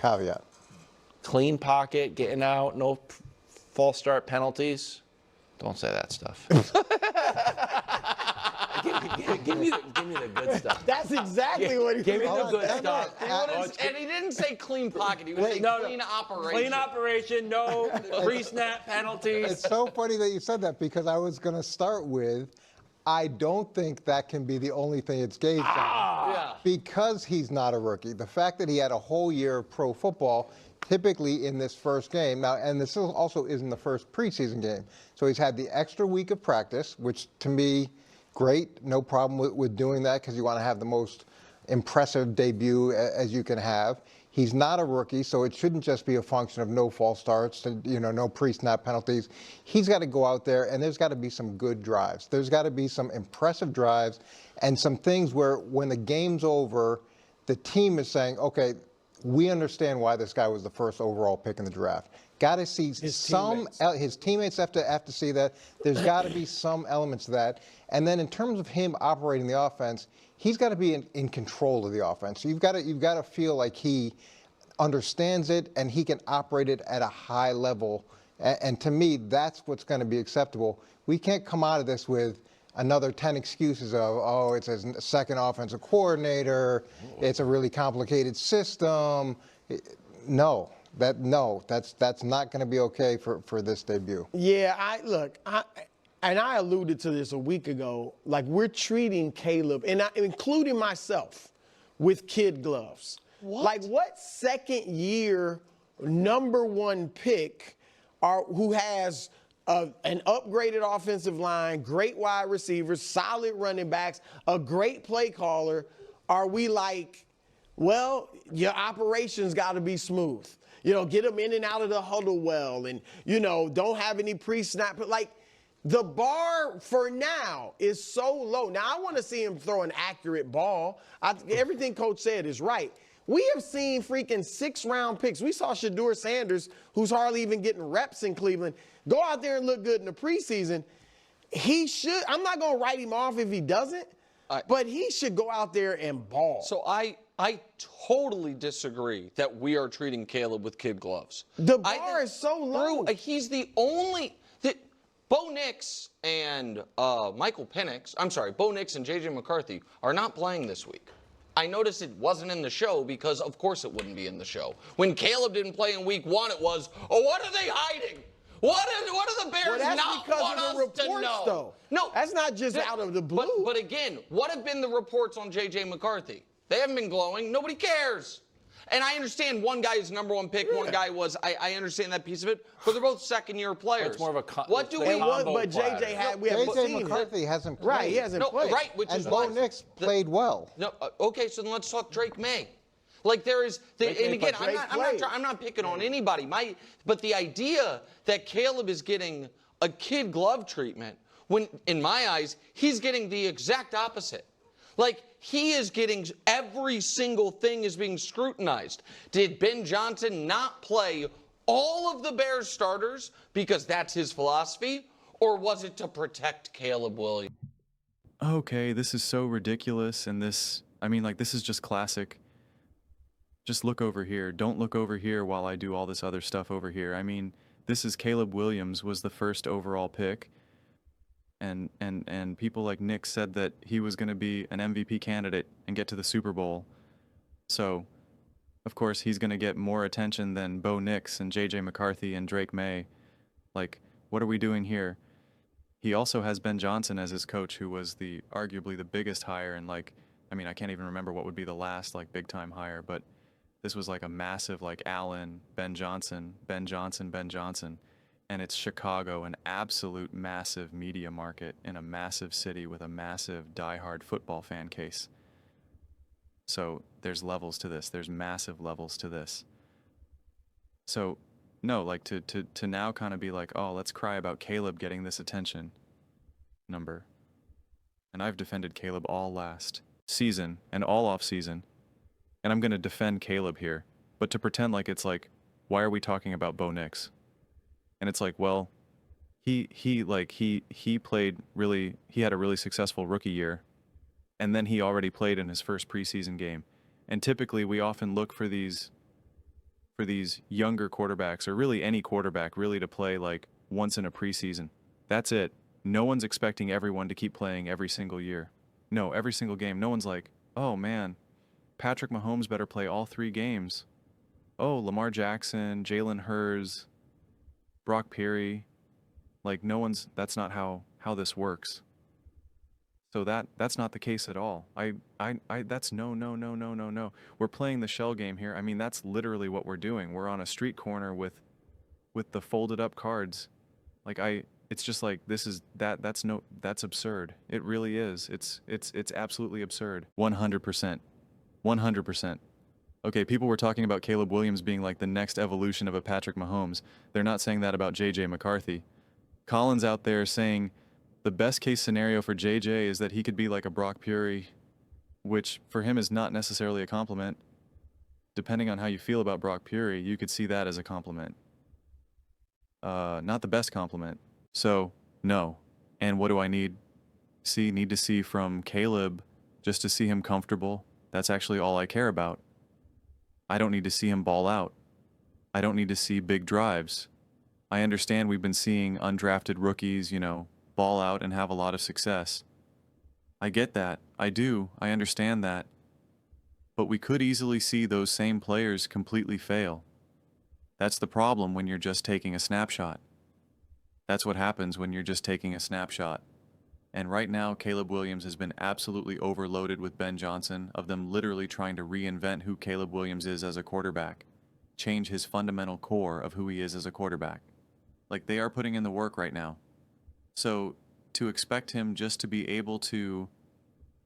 caveat. Clean pocket, getting out, no false start penalties. Don't say that stuff. give me the good stuff. That's exactly what he Give me the said. good stuff. And he didn't say clean pocket. He was saying clean operation. Clean operation, no pre-snap penalties. It's so funny that you said that because I was going to start with, I don't think that can be the only thing it's gauged on. Yeah. Because he's not a rookie. The fact that he had a whole year of pro football, typically in this first game. Now, and this also isn't the first preseason game. So he's had the extra week of practice, which to me, great. No problem with doing that because you want to have the most impressive debut as you can have. He's not a rookie, so it shouldn't just be a function of no false starts, no pre-snap penalties. He's got to go out there, and there's got to be some good drives. There's got to be some impressive drives and some things where when the game's over, the team is saying, okay, we understand why this guy was the first overall pick in the draft. Got to see his teammates have to see that. There's got to be some elements of that. And then in terms of him operating the offense, he's got to be in control of the offense. You've got to feel like he understands it and he can operate it at a high level. And to me, that's what's going to be acceptable. We can't come out of this with another 10 excuses of, oh, it's a second offensive coordinator, it's a really complicated system. No, that's not going to be okay for this debut. Yeah, I alluded to this a week ago. Like, we're treating Caleb, and including myself, with kid gloves. What? Like, what second-year #1 pick who has an upgraded offensive line, great wide receivers, solid running backs, a great play caller, are we like, well, your operations got to be smooth. Get them in and out of the huddle well, and, don't have any pre-snap. Like, the bar for now is so low. Now, I want to see him throw an accurate ball. Everything Coach said is right. We have seen freaking 6th-round picks. We saw Shedeur Sanders, who's hardly even getting reps in Cleveland, go out there and look good in the preseason. He should. I'm not going to write him off if he doesn't, but he should go out there and ball. So I totally disagree that we are treating Caleb with kid gloves. The bar is so low. He's the only that Bo Nix and Michael Penix, Bo Nix and J.J. McCarthy are not playing this week. I noticed it wasn't in the show because, of course, it wouldn't be in the show. When Caleb didn't play in week 1, it was, oh, what are they hiding? What are the Bears not want us to know? Though. No, that's not just out of the blue. But again, what have been the reports on J.J. McCarthy? They haven't been glowing. Nobody cares. And I understand one guy is #1 pick, one guy was. I understand that piece of it, but they're both second-year players. It's more of a but JJ had. We haven't seen McCarthy hasn't played. Right, he hasn't played. Right, which is Bo Nix played well. No, okay, so then let's talk Drake May. Like there is, and again, I'm not picking on anybody. But the idea that Caleb is getting a kid glove treatment, when in my eyes, he's getting the exact opposite. Like, he is getting every single thing is being scrutinized. Did Ben Johnson not play all of the Bears starters because that's his philosophy? Or was it to protect Caleb Williams? Okay, this is so ridiculous, and this is just classic. Just look over here. Don't look over here while I do all this other stuff over here. I mean, this is Caleb Williams was the first overall pick. And people like Nick said that he was going to be an MVP candidate and get to the Super Bowl. So, of course, he's going to get more attention than Bo Nix and J.J. McCarthy and Drake May. Like, what are we doing here? He also has Ben Johnson as his coach, who was arguably the biggest hire. And I can't even remember what would be the last big-time hire, but this was a massive Allen, Ben Johnson. And it's Chicago, an absolute massive media market in a massive city with a massive diehard football fan case. So there's levels to this. There's massive levels to this. So no, to now kind of be oh, let's cry about Caleb getting this attention number. And I've defended Caleb all last season and all off season. And I'm going to defend Caleb here. But to pretend it's why are we talking about Bo Nix? And it's well, he played really, he had a really successful rookie year, and then he already played in his first preseason game. And typically we often look for these for these younger quarterbacks, or really any quarterback, really to play like once in a preseason. That's it. No one's expecting everyone to keep playing every single year. No, every single game. No one's like, oh man, Patrick Mahomes better play all 3 games. Oh, Lamar Jackson, Jalen Hurts, Brock Purdy. Like that's not how this works. So that's not the case at all. That's no. We're playing the shell game here. I mean, that's literally what we're doing. We're on a street corner with the folded up cards. Like it's just like that's absurd. It really is. It's absolutely absurd. 100%. 100%. Okay, people were talking about Caleb Williams being like the next evolution of a Patrick Mahomes. They're not saying that about JJ McCarthy. Colin's out there saying the best case scenario for JJ is that he could be like a Brock Purdy, which for him is not necessarily a compliment. Depending on how you feel about Brock Purdy, you could see that as a compliment. Not the best compliment. So, no. And what do I need to see from Caleb just to see him comfortable? That's actually all I care about. I don't need to see him ball out. I don't need to see big drives. I understand we've been seeing undrafted rookies, ball out and have a lot of success. I get that. I do. I understand that. But we could easily see those same players completely fail. That's the problem when you're just taking a snapshot. That's what happens when you're just taking a snapshot. And right now, Caleb Williams has been absolutely overloaded with Ben Johnson, of them literally trying to reinvent who Caleb Williams is as a quarterback, change his fundamental core of who he is as a quarterback. Like, they are putting in the work right now. So to expect him just to be able to,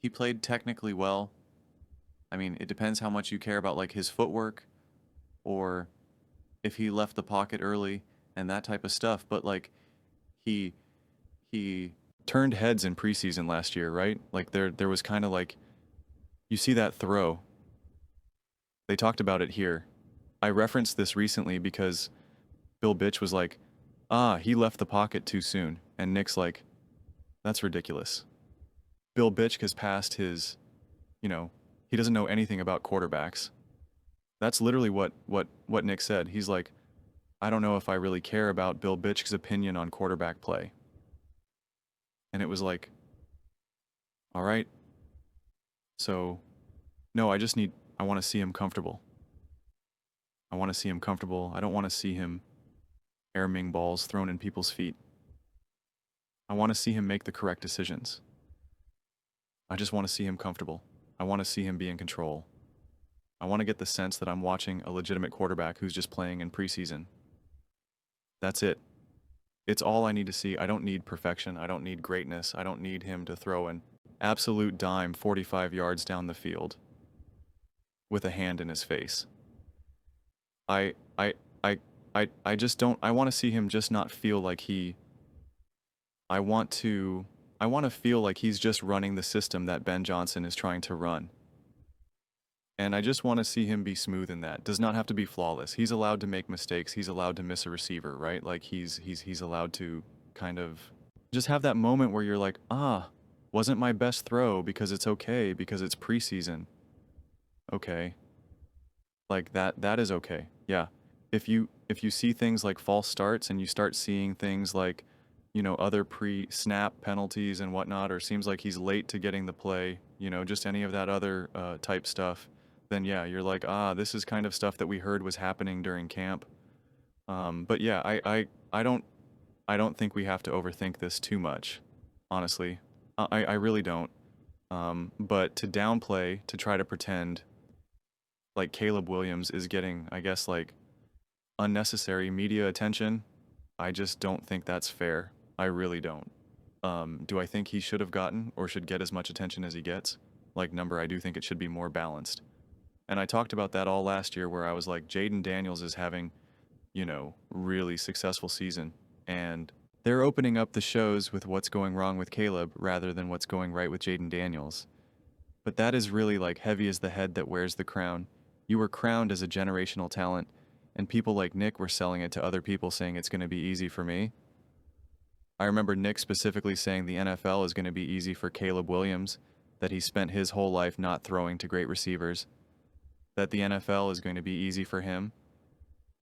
he played technically well. I mean, it depends how much you care about like his footwork, or if he left the pocket early and that type of stuff. But like, he turned heads in preseason last year, right? Like there was kind of like, you see that throw. They talked about it here. I referenced this recently because Bill Bitch was like, he left the pocket too soon. And Nick's like, that's ridiculous. Bill Bitch has passed his, he doesn't know anything about quarterbacks. That's literally what Nick said. He's like, I don't know if I really care about Bill Bitch's opinion on quarterback play. And it was like, all right. So, no, I want to see him comfortable. I want to see him comfortable. I don't want to see him airming balls thrown in people's feet. I want to see him make the correct decisions. I just want to see him comfortable. I want to see him be in control. I want to get the sense that I'm watching a legitimate quarterback who's just playing in preseason. That's it. It's all I need to see. I don't need perfection. I don't need greatness. I don't need him to throw an absolute dime 45 yards down the field with a hand in his face. I just don't. I want to see him just not feel like I want to feel like he's just running the system that Ben Johnson is trying to run. And I just want to see him be smooth in that. Does not have to be flawless. He's allowed to make mistakes. He's allowed to miss a receiver, right? Like he's allowed to kind of just have that moment where you're like, wasn't my best throw, because it's okay, because it's preseason. Okay. Like that is okay. Yeah. If you see things like false starts, and you start seeing things like, other pre-snap penalties and whatnot, or seems like he's late to getting the play, just any of that other type stuff, then yeah, you're like, this is kind of stuff that we heard was happening during camp. But yeah, I don't think we have to overthink this too much, honestly. I really don't. But to downplay, to try to pretend like Caleb Williams is getting, I guess, like unnecessary media attention, I just don't think that's fair. I really don't. Do I think he should have gotten or should get as much attention as he gets? Like number, I do think it should be more balanced. And I talked about that all last year, where I was like, Jaden Daniels is having, really successful season. And they're opening up the shows with what's going wrong with Caleb rather than what's going right with Jaden Daniels. But that is really like, heavy is the head that wears the crown. You were crowned as a generational talent, and people like Nick were selling it to other people, saying it's going to be easy for me. I remember Nick specifically saying the NFL is going to be easy for Caleb Williams, that he spent his whole life not throwing to great receivers, that the NFL is going to be easy for him.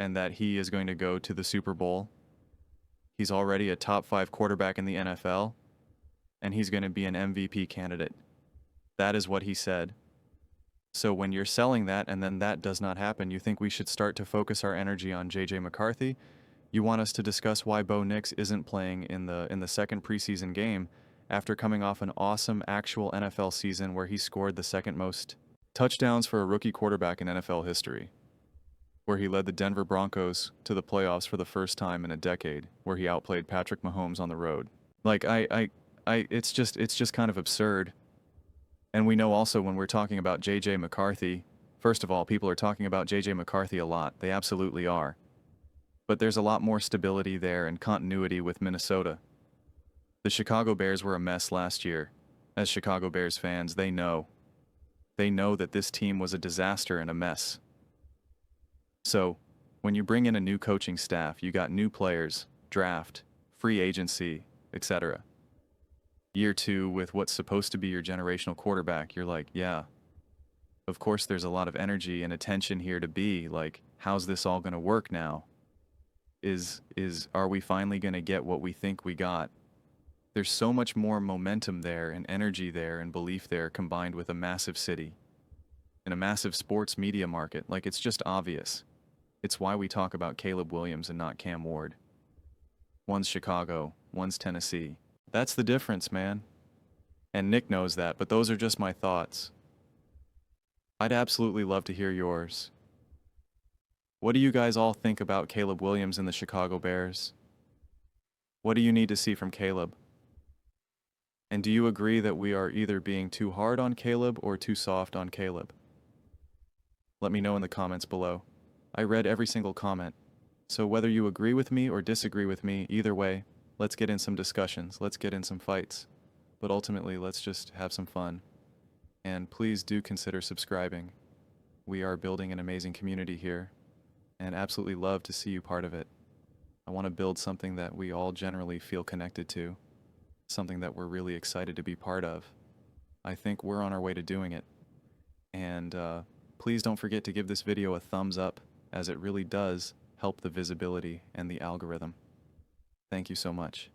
and that he is going to go to the Super Bowl. He's already a top 5 quarterback in the NFL, and he's going to be an MVP candidate. That is what he said. So when you're selling that and then that does not happen, you think we should start to focus our energy on J.J. McCarthy? You want us to discuss why Bo Nix isn't playing in the second preseason game after coming off an awesome actual NFL season where he scored the second most touchdowns for a rookie quarterback in NFL history, where he led the Denver Broncos to the playoffs for the first time in a decade, where he outplayed Patrick Mahomes on the road. Like, it's just kind of absurd. And we know also when we're talking about J.J. McCarthy, first of all, people are talking about J.J. McCarthy a lot. They absolutely are. But there's a lot more stability there and continuity with Minnesota. The Chicago Bears were a mess last year. As Chicago Bears fans, they know. They know that this team was a disaster and a mess. So, when you bring in a new coaching staff, you got new players, draft, free agency, etc. Year 2 with what's supposed to be your generational quarterback, you're like, yeah, of course there's a lot of energy and attention here to be like, how's this all going to work now? Are we finally going to get what we think we got? There's so much more momentum there and energy there and belief there combined with a massive city and a massive sports media market. Like, it's just obvious. It's why we talk about Caleb Williams and not Cam Ward. One's Chicago, one's Tennessee. That's the difference, man. And Nick knows that, but those are just my thoughts. I'd absolutely love to hear yours. What do you guys all think about Caleb Williams and the Chicago Bears? What do you need to see from Caleb? And do you agree that we are either being too hard on Caleb or too soft on Caleb? Let me know in the comments below. I read every single comment. So whether you agree with me or disagree with me, either way, let's get in some discussions, let's get in some fights. But ultimately, let's just have some fun. And please do consider subscribing. We are building an amazing community here, and absolutely love to see you part of it. I want to build something that we all generally feel connected to, something that we're really excited to be part of. I think we're on our way to doing it. And please don't forget to give this video a thumbs up, as it really does help the visibility and the algorithm. Thank you so much.